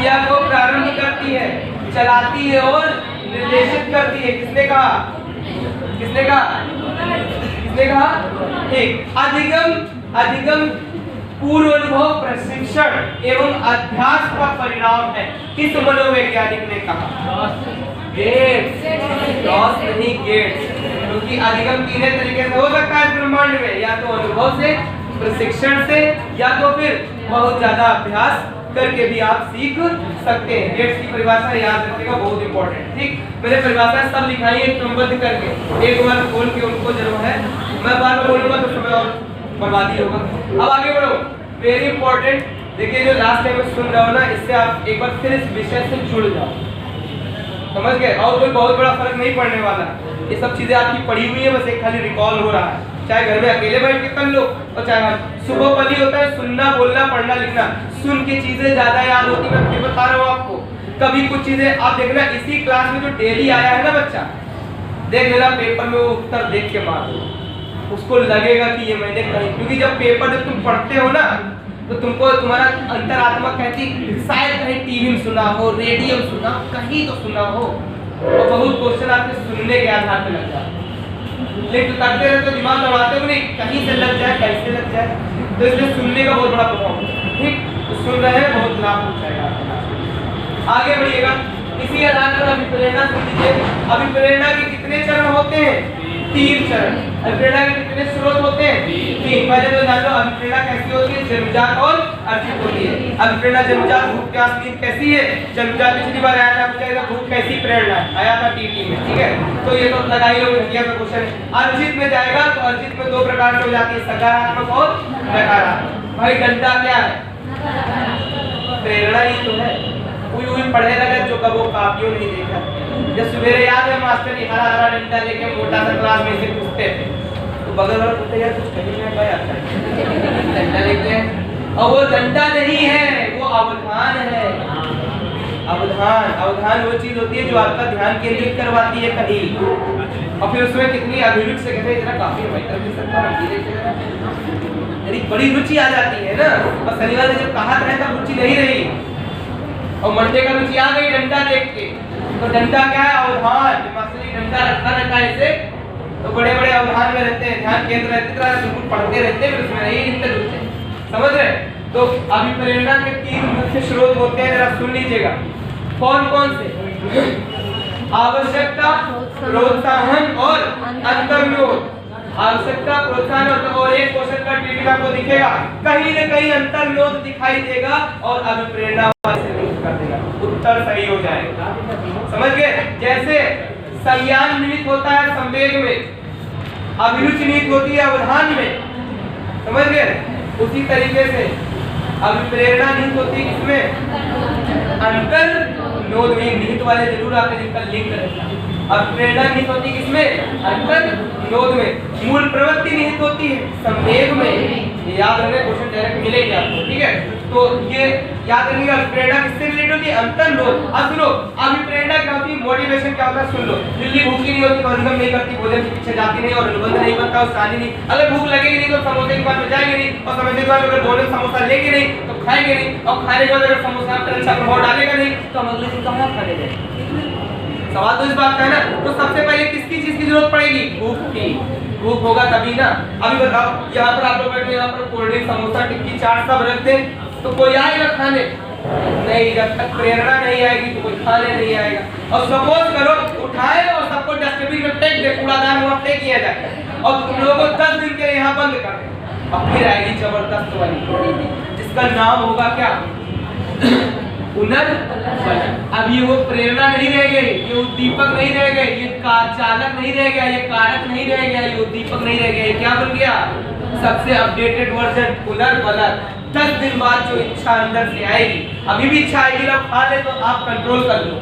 क्रिया को प्रारंभ करती है, चलाती है और निर्देशित करती है। किसने कहा? किसने कहा? किसने कहा? ठीक। अधिगम पूर्व अनुभव, प्रशिक्षण एवं अभ्यास का परिणाम है। किस मनोवैज्ञानिक ने कहा? गेट्स। रॉस नहीं, गेट्स। क्योंकि अधिगम तीन तरीके से हो सकता है ब्रह्मांड में, या तो अनुभव से, प्रशिक्षण से, या तो फिर बहुत ज्यादा अभ्यास करके भी आप सीख सकते हैं। गेट्स की परिभाषा याद रखिएगा, बहुत इंपॉर्टेंट। ठीक, मैंने परिभाषा सब लिखाई है क्रमबद्ध करके, एक बार खोल के उनको जरूर है, मैं बार बार बोलूंगा तो समय और बर्बादी होगा। अब आगे बढ़ो, वेरी इंपॉर्टेंट। देखिए जो लास्ट टाइम में सुन रहे हो ना, इससे आप एक बार फिर इस विषय से जुड़ जाओ, समझ गए? और कोई बहुत बड़ा फर्क नहीं पड़ने वाला, ये सब चीजें आपकी पढ़ी हुई है, बस एक खाली रिकॉल हो रहा है। चाहे घर में अकेले बैठ के कर लो, और चाहे सुबह पढ़ी होता है, सुनना, बोलना, पढ़ना, लिखना, सुन के चीजें ज्यादा याद होती है। मैं फिर बता रहा हूँ आपको, कभी कुछ चीजें आप देखना, इसी क्लास में जो डेली आया है ना बच्चा, देख लेना पेपर में वो उत्तर देख के मार दो, उसको लगेगा कि ये मैंने कहीं, क्योंकि जब पेपर जब तुम पढ़ते हो ना, तो तुमको तुम्हारा अंतरात्मा कहती शायद कहीं टीवी में सुना हो, रेडियो में सुना, कहीं तो सुना हो, और बहुत क्वेश्चन आपके सुनने के आधार पर लग जाए, लेकिन करते रहते तो दिमाग दौड़ाते हो नहीं, कहीं से लग जाए, कैसे लग जाए, तो इसलिए सुनने का बहुत बड़ा प्रभाव है। ठीक, तो सुन रहे हैं, बहुत लाभ हो जाएगा। आगे बढ़िएगा, इसी आधार पर अभिप्रेरणा सुन लीजिए। अभिप्रेरणा के कितने चरण होते हैं? 3 चरण। अभिप्रेरणा के कितने स्रोत होते हैं? 3। पहले तो जान लो अभिप्रेरणा कैसी होती है, जन्मजात और अर्जित होती है। अभिप्रेरणा जन्मजात, भूख प्यास नींद कैसी है? जन्मजात पिछली बार आया था, पूछा भूख कैसी प्रेरणा आया था टीटी में, ठीक है, तो ये तो लगाई लो, इंडिया का क्वेश्चन है। अर्जित में जाएगा तो अर्जित में 2 प्रकार से हो जाती है, सकारात्मक और नकारात्मक। भाई डंडा क्या है? प्रेरणा ही तो है। कोई पढ़े लगे जो कबो कापियों नहीं देखा। जब सवेरे याद है मास्टर जी हरा हरा डंडा लेके मोटा सा क्लास में से पूछते थे, तो बगल वाला पूछते यार कुछ कहीं में क्या आता है, डंडा लेके हैं, और वो डंडा नहीं है, वो अवधान है। अवधान वो चीज होती है जो आपका ध्यान केंद्रित करवाती है कहीं, और फिर उसमें कितनी अभिरुचि से कहते हैं इतना काफी बड़ी रुचि आ जाती है ना। और शनिवार ने जब कहा था तब रुचि नहीं रही, और मंडे का रुचि आ गई डंडा देख के। तो डंडा क्या है? अवधान। डंडा रखा ऐसे, तो बड़े बड़े अवधान में रहते हैं, ध्यान केंद्र रहते हैं, बिल्कुल पढ़ते रहते हैं, फिर उसमें नहीं इतने रुचि, समझ रहे? तो अभिप्रेरणा के 3 मुख्य स्रोत होते हैं, जरा सुन लीजिएगा। कौन कौन से? आवश्यकता, प्रोत्साहन और अंतर्निरोध। आवश्यकता, प्रोत्साहन और एक क्वेश्चन का टीवी आपको दिखेगा, कहीं न कहीं अंतर्निरोध दिखाई देगा और अभिप्रेरणा से लिंक कर देगा, उत्तर सही हो जाएगा। समझ गए? जैसे संज्ञान निहित होता है संवेग में, अभिरुचि निहित होती है अवधान में, समझ गए? उसी तरीके से अभिप्रेरणा निहित होती है इसमें, अंतर्निरोध में निहित वाले जरूर आते हैं जिनका लिंक रहता है। अभिप्रेरणा निहित होती है किसमें? अंतर्निरोध में। मूल प्रवृत्ति निहित होती है संवेग में। ये याद रखना, क्वेश्चन डायरेक्ट मिलेगा आपको, ठीक है? तो ये याद रखिएगा, अभिप्रेरणा किससे रिलेटेड होती है? अंतर्निरोध। अब सुनो, अभिप्रेरणा क्या होती है, मोटिवेशन क्या होता है, सुन लो। बिल्ली भूखी नहीं होती, हजम नहीं करती, भोजन के पीछे जाती नहीं, और अनुबंध नहीं बनता, उससे आनी नहीं। अगर भूख लगेगी नहीं तो समोसे की दुकान में जाएंगे नहीं, और समोसे की दुकान में अगर भोजन समोसा लेंगे नहीं तो खाएंगे नहीं, और खाने के बाद अगर समोसा पर अच्छा प्रभाव डालेगा नहीं तो हम अगले दिन कहाँ खाने जाएंगे? सवाल तो इस बात का है ना। तो सबसे पहले किसकी चीज की जरूरत पड़ेगी? भूख की। भूख होगा तभी ना। अभी बताओ, यहाँ पर आप लोग बैठे, यहाँ पर कोल्ड ड्रिंक, समोसा, टिक्की, चाट सब रख दें तो कोई आएगा खाने? नहीं, जब तक प्रेरणा नहीं आएगी तो कोई खाने नहीं आएगा। और सपोज करो उठाए और सबको डस्टबिन में फेंक दे, कूड़ादान वहाँ फेंक दिया जाए, और तुम लोगों को 10 दिन के लिए यहाँ बंद कर दे, अब फिर आएगी जबरदस्त वाली, जिसका नाम होगा क्या? पुनर्बलन। अब ये वो प्रेरणा नहीं रह गई, ये उद्दीपक नहीं रह गए, ये चालक नहीं रह गया, ये कारक नहीं रह गया, ये उद्दीपक नहीं रह गया, ये क्या बन गया? सबसे अपडेटेड वर्जन पुनर्बलन। 10 दिन बाद जो इच्छा अंदर से आएगी, अभी भी इच्छा आएगी ना खा ले, तो आप कंट्रोल कर लो।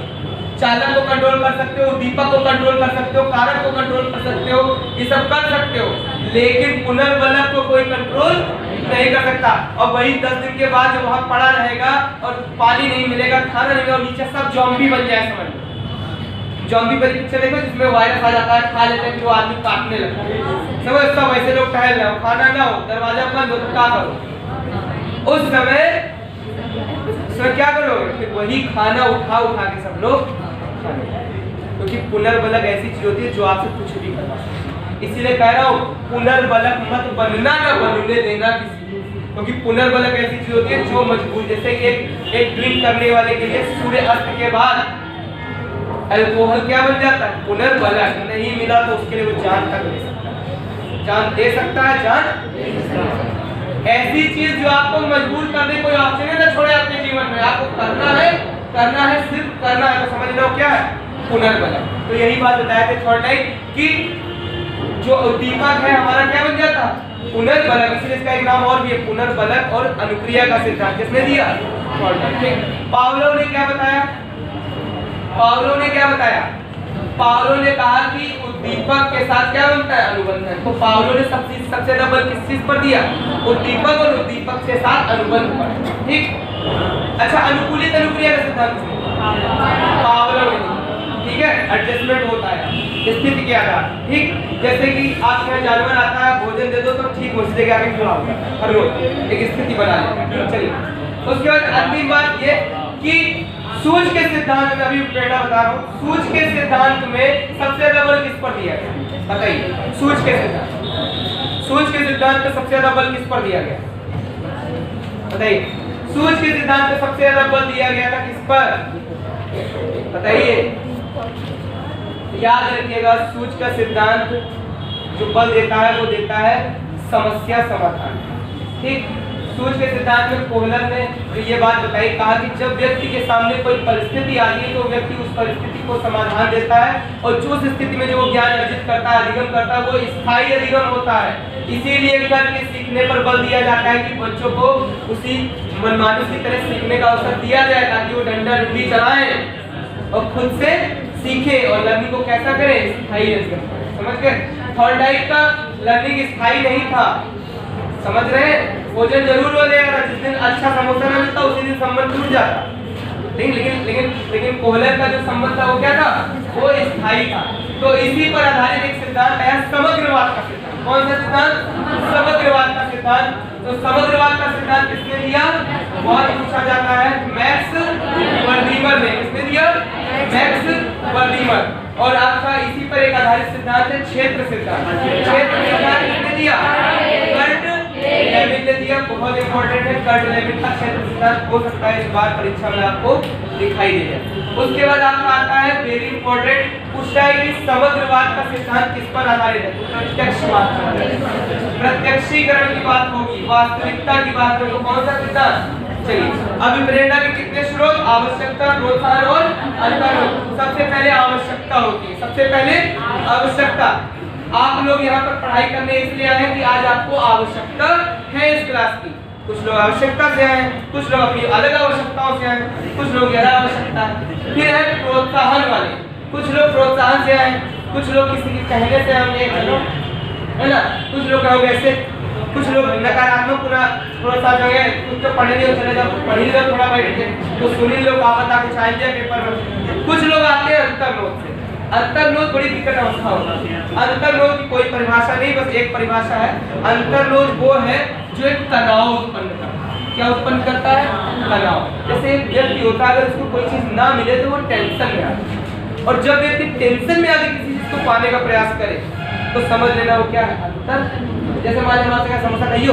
चालक को कंट्रोल कर सकते हो, दीपक को कंट्रोल कर सकते हो, कारक को कंट्रोल कर सकते हो, ये सब कर सकते हो, लेकिन पुनर्बलन को कोई कंट्रोल नहीं कर सकता। और वही 10 दिन के बाद जब वहाँ पड़ा रहेगा और पानी नहीं मिलेगा, खाना नहीं मिलेगा, और नीचे सब जॉम्बी बन जाए, समझ लो। जॉम्बी वाली पिक्चर देखो जिसमें वायरस आ जाता है, खा लेते हैं, फिर वो आदमी काटने लगता है, समझ? सब ऐसे लोग टहल रहे हो, खाना ना हो, दरवाजा बंद हो तो क्या करो? उस समय उसमें क्या करोगे, फिर वही खाना उठा उठा के सब लोग खाने, क्योंकि पुनर्बलक ऐसी चीज होती है जो आपसे कुछ भी करवा सकती है। इसीलिए कह रहा हूँ पुनर्बलक मत बनना, ना बनने देना किसी, क्योंकि पुनर्बलक ऐसी चीज होती है जो मजबूर, जैसे एक ड्रिंक करने वाले के लिए सूर्य अस्त के बाद अल्कोहल क्या बन जाता है, पुनर्बलक। नहीं मिला तो उसके लिए वो जान तक ले सकता है, जान दे सकता है, जान। ऐसी चीज जो आपको मजबूर कर दे, कोई ऑप्शन ना छोड़े अपने जीवन में, आपको करना है, सिर्फ करना है, तो समझ लो क्या है, पुनर्बलक। तो यही बात बताया थे थर्ड टाइप कि जो उद्दीपक है हमारा क्या बन जाता, पुनर्बलक। इसलिए इसका एक नाम और भी है, पुनर्बलक और अनुक्रिया का सिद्धांत। किसने दिया, पावलोव ने क्या बताया, पावलोव ने क्या बताया, पावलोव ने कहा कि उद्दीपक के साथ क्या बनता है, अनुबंधन। तो पावलोव ने सबसे ज्यादा बल किस चीज पर दिया, उद्दीपक और उद्दीपक के साथ अनुबंध पर। ठीक। अच्छा, अनुकूलित अनुक्रिया का सिद्धांत पावलोव ने, ठीक है, एडजस्टमेंट होता है स्थिति के आधार। ठीक, जैसे कि आपके यहाँ जानवर आता है, भोजन दे दो तो ठीक हो जाएगा, आगे खिलाओ हर रोज, एक स्थिति बना लेगा। चलिए, उसके बाद अंतिम बात ये कि सूझ के सिद्धांत में, अभी प्रेरणा बता रहा हूँ, सूझ के सिद्धांत में सबसे ज्यादा बल किस पर दिया गया, बताइए। सूझ के सिद्धांत में सबसे ज्यादा बल किस पर दिया गया, बताइए। सूझ के सिद्धांत में सबसे ज्यादा बल दिया गया था किस पर, बताइए। याद रखिएगा, सूझ का सिद्धांत जो बल देता है वो देता है समस्या समाधान। ठीक, सूझ के सिद्धांत में कोहलर ने जो ये बात बताई, कहा कि जब व्यक्ति के सामने कोई परिस्थिति आती है तो व्यक्ति उस परिस्थिति को समाधान देता है, और जो स्थिति में जो वो ज्ञान अर्जित करता है, अधिगम करता है, वो स्थायी अधिगम होता है। इसीलिए करके सीखने पर बल दिया जाता है कि बच्चों को उसी मनमानी की तरह सीखने का अवसर दिया जाए, ताकि वो डंडा डंडी चलाएं और खुद से सीखे, और लर्निंग को कैसा करें, स्थायी करें। समझ गए। थर्ड टाइप का लर्निंग स्थायी नहीं था, समझ रहे हैं। भोजन जरूर हो जाएगा, जिस दिन अच्छा समोसा ना मिलता उसी दिन संबंध टूट जाता। लेकिन कोहलर का जो संबंध था वो क्या था, वो स्थायी था। तो इसी पर आधारित एक सिद्धांत आया, समग्रवाद का सिद्धांत। कौन सा सिद्धांत, समग्रवाद का सिद्धांत। तो समग्रवाद का सिद्धांत किसने दिया, बहुत पूछा जाता है, मैक्स वर्दीमर ने। किसने दिया, मैक्स वर्दीमर। और आपका इसी पर एक आधारित सिद्धांत है क्षेत्र सिद्धांत। क्षेत्र सिद्धांत किसने दिया, कर्ट लेविन ने दिया। बहुत इंपॉर्टेंट है, कर्ट लेविन का क्षेत्र सिद्धांत, हो सकता है इस बार परीक्षा में आपको दिखाई दे जाए। उसके बाद आपका आता है वेरी इंपॉर्टेंट, पूछता है कि समग्रवाद का सिद्धांत किस पर आधारित है, प्रत्यक्षवाद पर आधारित है। प्रत्यक्षीकरण की बात होगी, वास्तविकता की बात होगी, तो कौन सा सिद्धांत। चलिए, अभी प्रेरणा के कितने स्रोत, आवश्यकता, प्रोत्साहन और अंतर्रोध। सबसे पहले आवश्यकता होती है, सबसे पहले आवश्यकता। आप लोग यहाँ पर पढ़ाई करने इसलिए आए हैं कि आज आपको आवश्यकता है इस क्लास की। कुछ लोग आवश्यकता से आए, कुछ लोग अपनी अलग आवश्यकताओं से आए, कुछ लोग ज्यादा आवश्यकता है। फिर है प्रोत्साहन वाले, कुछ लोग प्रोत्साहन से आए, कुछ लोग किसी के कहने से आए, है ना, कुछ लोग कहोगे ऐसे, कुछ लोग नकारात्मक थोड़ा जो है, कुछ तो पढ़े नहीं चले जाओ, पढ़ लो थोड़ा बैठ के, तो सुनी लो का पता कुछ आ जाए पेपर में। कुछ लोग आते हैं अंतर्रोध से। अंतर्रोध बड़ी दिक्कत अवस्था होता है। अंतर्रोध की कोई परिभाषा नहीं, बस एक परिभाषा है, अंतर्रोध वो है जो एक तनाव उत्पन्न करता है। क्या उत्पन्न करता है, तनाव। जैसे एक व्यक्ति होता है, अगर उसको कोई चीज ना मिले तो वो टेंशन में आता है, और जब व्यक्ति टेंशन में आके किसी चीज को पाने का प्रयास करे तो समझ लेना वो क्या है, अंतर। जैसे मान लीजिए आपसे समोसा खाइयो,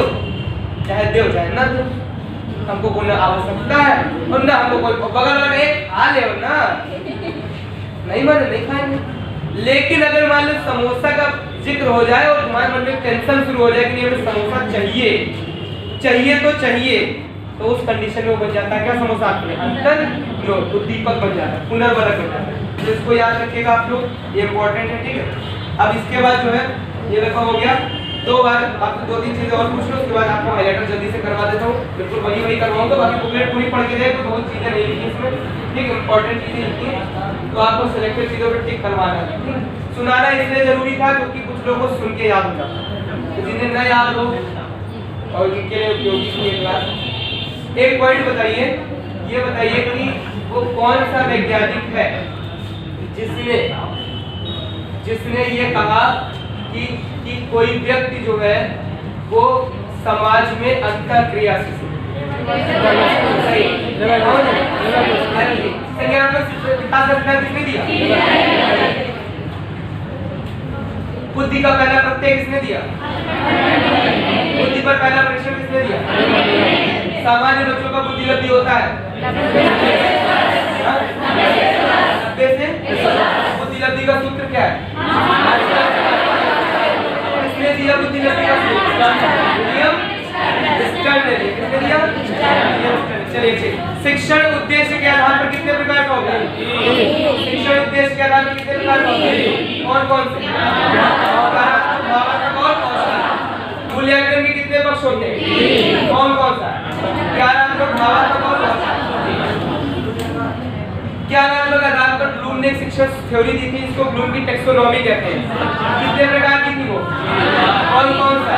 चाहे दो चाहे ना दो, हमको कोई आवश्यकता है और ना हमको कोई बगल वाला एक खा ले ना, नहीं माने नहीं खाएंगे। लेकिन अगर मान लो समोसा का जिक्र हो जाए और तुम्हारे मन में टेंशन शुरू हो जाए कि हमें समोसा चाहिए, चाहिए तो चाहिए, तो उस कंडीशन में बन जाता है क्या, समोसा आपके अंतर्रोध, उद्दीपक बन जाता है, पुनर्बलक बन जाता है। तो इसको याद रखिएगा आप लोग, ये इंपॉर्टेंट है। ठीक है, अब इसके बाद जो है ये देखो हो गया। दो बार आपको दो तीन चीजें और पूछ लो, उसके बाद आपको हाईलाइटर जल्दी से करवा देता हूँ। बिल्कुल वही करवाऊंगा, बाकी बुकलेट पूरी पढ़ के जाए तो बहुत चीजें नहीं लिखी इसमें। ठीक, इंपॉर्टेंट चीजें लिखी है, तो आपको सिलेक्टेड चीजों पर टिक करवाना है। सुनाना इसलिए जरूरी था क्योंकि कुछ लोगों को सुन के याद हो जाता, जिन्हें न याद हो और इनके लिए उपयोगी थी ये क्लास। एक पॉइंट बताइए, ये बताइए कि वो कौन सा वैज्ञानिक है जिसने ये कहा कि कोई व्यक्ति जो है वो समाज में अंतःक्रिया से सत्ता से अधिकार किसने दिया? बुद्धि का पहला प्रत्यय किसने दिया? बुद्धि पर पहला परीक्षण किसने दिया? सामान्य बच्चों का बुद्धि लब्धि होता है 90 से। बुद्धि लब्धि का सूत्र क्या है? किसने दिया बुद्धि लब्धि का सूत्र? नियम स्टैंडर्ड। किसने दिया? चलिए, शिक्षण उद्देश्य के आधार पर कितने प्रकार का होता है? शिक्षण उद्देश्य के आधार पर कितने प्रकार का होता है? कौन कौन से? भावात्मक और कौशल। मूल्यांकन के कितने पक्ष होते हैं? कौन कौन सा? ज्ञानात्मक, भावात्मक और कौशल। ज्ञानात्मक आधार पर ब्लूम ने शिक्षण थ्योरी दी थी, इसको ब्लूम की टैक्सोनॉमी कहते हैं। कितने प्रकार की थी वो? कौन कौन सा?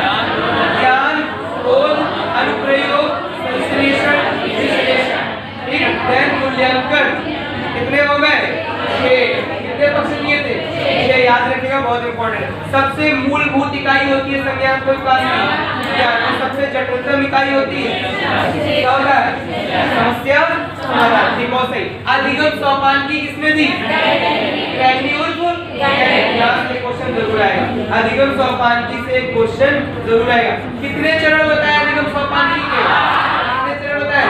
ज्ञान, खोज, अनुप्रयोग, संश्लेषण, विश्लेषण। ठीक है, देन मूल्यांकन कितने हो गए? 6। कितने पक्ष लिए थे? 6। याद रखिएगा, बहुत इंपॉर्टेंट है। सबसे मूलभूत इकाई होती है संज्ञानात्मक विकास की ज्ञान, और सबसे जटिलतम इकाई होती है क्या होता है? समस्या समाधान। ठीक, बहुत सही। अधिगम सोपान की किसने दी? क्रैगनी उर्फ यहाँ से क्वेश्चन जरूर आएगा। अधिगम सोपान की से क्वेश्चन जरूर आएगा। कितने चरण होता है अधिगम सोपान की के? कितने चरण होता है?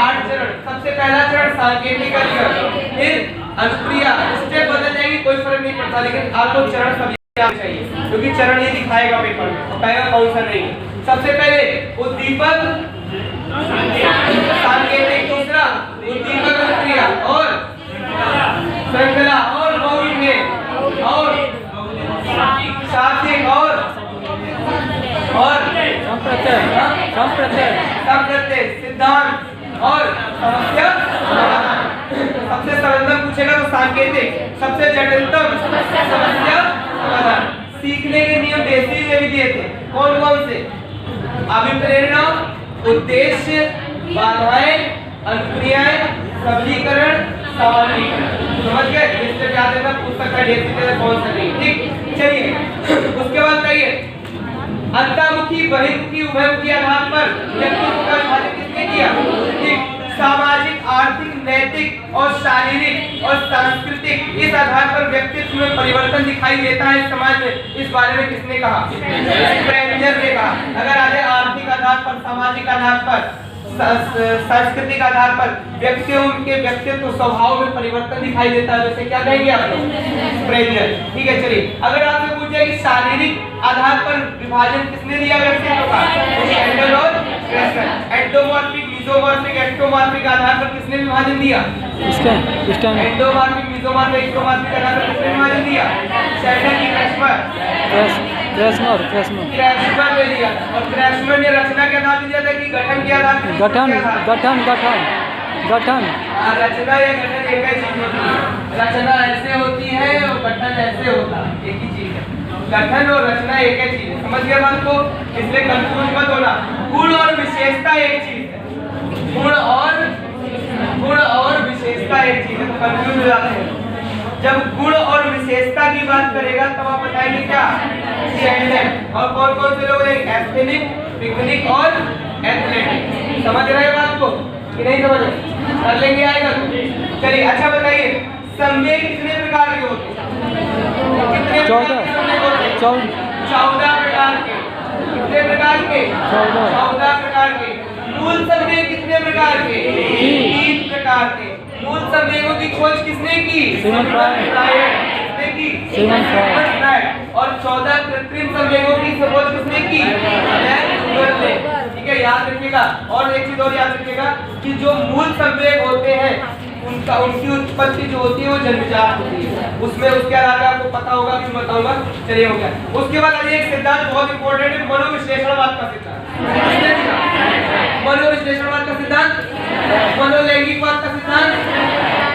8 चरण। सबसे पहला चरण सांकेतिक अधिगम, फिर अनुक्रिया। स्टेप बदल जाएगी, कोई फर्क नहीं पड़ता, लेकिन आपको चरण सभी आने चाहिए, क्योंकि चरण ही दिखाएगा पेपर में, कहेगा कौन सा नहीं। सबसे पहले उद्दीपक सांकेतिक, दूसरा उद्दीपक अनुक्रिया, और श्रृंखला, और बहुविध, और शाब्दिक, और संप्रत्यय, सिद्धांत, और समस्या समाधान। सबसे सरलतम पूछेगा तो सांकेतिक, सबसे जटिलतम समस्या समाधान। सीखने के नियम बेसिक में भी दिए थे, कौन कौन से? अभिप्रेरणा, उद्देश्य, बाधाएं, अनुक्रियाएं, सबलीकरण, सामान्यीकरण। समझ गए? इससे याद रखना, पूछ सकता है डेट से कौन सा नहीं। ठीक, चलिए उसके बाद कहिए अंतर्मुखी, बहिर्मुखी, उभयमुखी आधार पर व्यक्तित्व का विभाजन किसने किया? ठीक, सामाजिक, आर्थिक, नैतिक और शारीरिक और सांस्कृतिक, इस आधार पर व्यक्तित्व में परिवर्तन दिखाई देता है समाज में। इस बारे में किसने कहा? स्प्रेंजर ने कहा। अगर आज आर्थिक आधार पर, सामाजिक आधार पर, सांस्कृतिक आधार पर व्यक्तियों के व्यक्तित्व स्वभाव में परिवर्तन दिखाई देता है, वैसे क्या कहेंगे आप लोग? स्प्रेंजर। ठीक है, चलिए अगर आपसे पूछे कि शारीरिक आधार पर विभाजन किसने दिया व्यक्तित्व का? एंडल और क्रेस्टर। एंडोमॉर्फिक, मेसोमॉर्फिक, एक्टोमॉर्फिक आधार पर किसने विभाजन दिया? एंडोमॉर्फिक, मेसोमॉर्फिक, एक्टोमॉर्फिक आधार पर किसने विभाजन दिया? शेल्डन की क्रैशमर ने दिया। और क्रैशमर ने रचना के आधार पर दिया था कि गठन के आधार पर? गठन। रचना या गठन एक ही चीज होती है। रचना ऐसे होती है और गठन ऐसे होता है, एक ही चीज है। गठन और रचना एक ही चीज है, समझ गए बात को? इसलिए कंफ्यूज मत होना। गुण और विशेषता एक चीज है, गुण और विशेषता एक चीज है, तो कंफ्यूज हो जाते हैं। जब गुण और विशेषता की बात करेगा तब आप बताएंगे क्या? स्टैंडर्ड। और कौन कौन से लोग हैं? एस्थेटिक, पिकनिक और एथलेटिक। समझ रहे हैं बात को कि नहीं समझ रहे? कर लेंगे, आएगा तो। चलिए अच्छा बताइए, संवेग कितने प्रकार के होते हैं? कितने? 14 प्रकार के। कितने प्रकार के? 14 प्रकार के। मूल संवेग कितने प्रकार के? 3 प्रकार के। मूल संवेगों की खोज किसने की? और 14 कृत्रिम संवेगों की खोज किसने की? ठीक है, याद रखिएगा। और एक चीज और याद रखिएगा कि जो मूल संवेग होते हैं उनकी उत्पत्ति जो होती है वो जन्मजात होती है, उसमें उसके आधार आपको पता होगा कि बताऊंगा। चलिए हो गया। उसके बाद एक सिद्धांत बहुत इंपॉर्टेंट है, मनोविश्लेषणवाद का सिद्धांत। मनोविश्लेषणवाद का सिद्धांत, मनोलैंगिकवाद का सिद्धांत,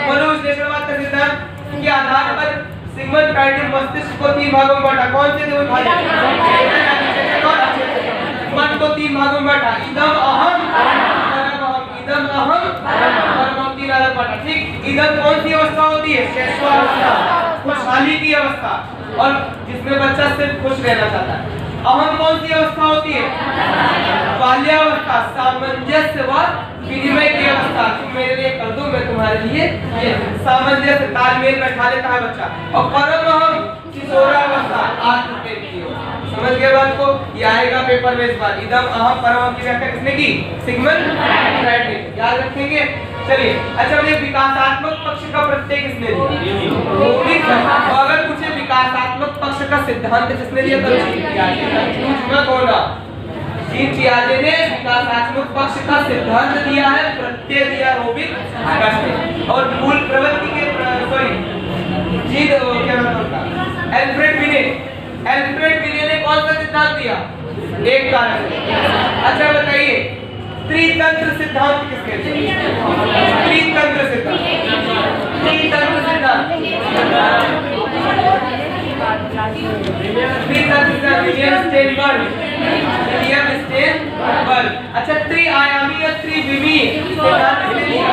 मनोविश्लेषणवाद का सिद्धांत के आधार पर सिगमंड फ्राइड ने मस्तिष्क को 3 भागों में बांटा। कौन से 2 भाग? मन को 3 भागों में बांटा, इदम, अहम, इदम, अहम, परम, 3 अलग बांटा। ठीक, इदम कौन सी अवस्था होती है? शैशवावस्था, खुशहाली की अवस्था, और जिसमें बच्चा सिर्फ खुश रहना चाहता है। अहम कौन सी अवस्था होती है? बाल्यावस्था, सामंजस्य व विनिमय की अवस्था। तुम मेरे लिए कर दो, मैं तुम्हारे हमारे लिए ये सामंजस्य तालमेल बैठा लेता है बच्चा। और परमहम किशोरावस्था आत्मप्रेम की ओर। समझ गए बात को? ये आएगा पेपर में इस बार। इदम अहम परमहम की व्याख्या किसने की? सिगमंड फ्रायड ने। याद रखेंगे। चलिए अच्छा, मुझे विकासात्मक पक्ष का प्रत्यय किसने दिया? तो अगर पूछे विकासात्मक पक्ष का सिद्धांत किसने दिया तो जीन पियाजे ने विकासात्मक पक्ष का सिद्धांत दिया है, प्रत्यय दिया रोबिन आकाश ने। और मूल प्रवृत्ति के जीन क्या नाम था? एल्फ्रेड विले ने कौन सा सिद्धांत दिया? एक कारण। अच्छा बताइए, त्रितंत्र सिद्धांत किसने दिया? त्रितंत्र सिद्धांत विलियम स्टेनबर्ग। अच्छा, त्रिआयामी या त्रिविमीय सिद्धांत किसने दिया?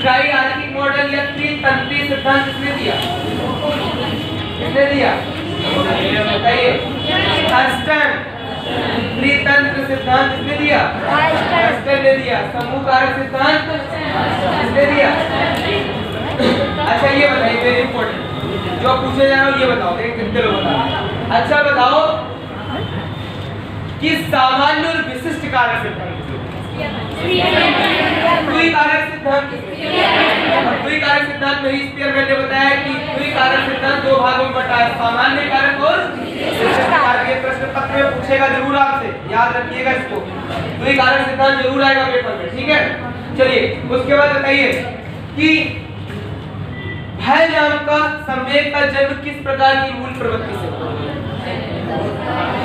ट्राइआर्किक मॉडल या त्रितंत्री सिद्धांत किसने दिया? बताइए। हस्टन। त्रितंत्र सिद्धांत किसने दिया? हस्टन ने दिया। समूह कारक सिद्धांत किसने दिया? अच्छा ये बताइए, वेरी इंपॉर्टेंट जो पूछे जा रहा हूँ, ये बताओ, एक कितने लोग बताओ। अच्छा बताओ कि सामान्य और विशिष्ट कारक सिद्धांत द्विकारक सिद्धांत द्विकारक सिद्धांत में स्पीयरमैन ने बताया कि द्विकारक सिद्धांत दो भागों में बटा है, सामान्य कारक और विशिष्ट कारक। ये प्रश्न पत्र में पूछेगा जरूर आपसे, याद रखिएगा इसको। द्विकारक सिद्धांत जरूर आएगा पेपर में, ठीक है। चलिए उसके बाद बताइए कि भय नाम का संवेग का जन्म किस प्रकार की मूल प्रवृत्ति से?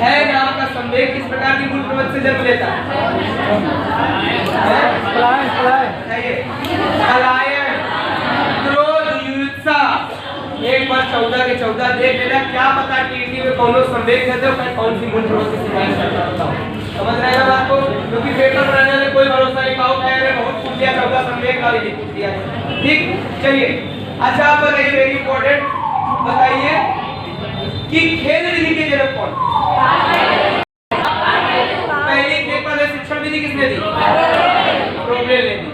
भय नाम का संवेग किस प्रकार की मूल प्रवृत्ति से जन्म लेता है? पलायन, क्रोध, युत्सा। एक बार 14 के 14 देख लेना, क्या पता टीटी में कौन संवेग है तो कौन सी मूल प्रवृत्ति से ज्ञान करता होता है। समझ रहे हैं बात को? क्योंकि पेपर बनाने में कोई भरोसा नहीं, पाओ कह रहे बहुत पूछ लिया, 14 संवेग का भी पूछ दिया। ठीक, चलिए अच्छा आप बताइए, वेरी इंपॉर्टेंट बताइए कि खेल विधि के जनक कौन? पहली खेल पर शिक्षण विधि किसने दी? प्रोब्लेम ने दी।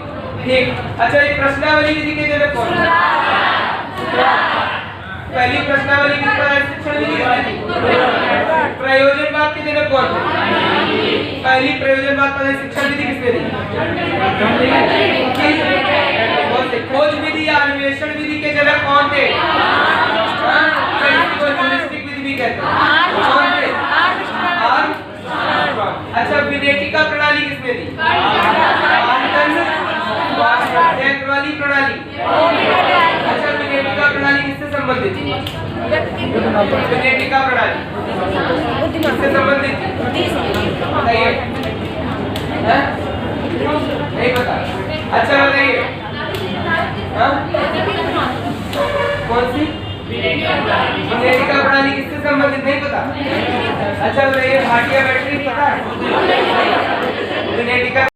ठीक, अच्छा एक प्रश्नावली विधि के जनक कौन? पहली प्रश्नावली विधि पर शिक्षण विधि किसने दी? प्रयोजनवाद के जनक कौन थे? पहली प्रयोजनवाद पर शिक्षण विधि किसने दी? खोज विधि या अन्वेषण विधि के जनक कौन थे? विधि भी कहते हैं। कौन थे? अच्छा, विनेटिका प्रणाली किसने दी? प्रणाली प्रणाली। अच्छा, विनेटिका प्रणाली किससे संबंधित थी? विनेटिका प्रणाली किससे संबंधित थी? बताइए। नहीं पता? अच्छा बताइए, कौन सी विनेटिका प्रणाली किससे संबंधित? नहीं पता? अच्छा बताइए, भाटिया बैटरी पता है? विनेटिका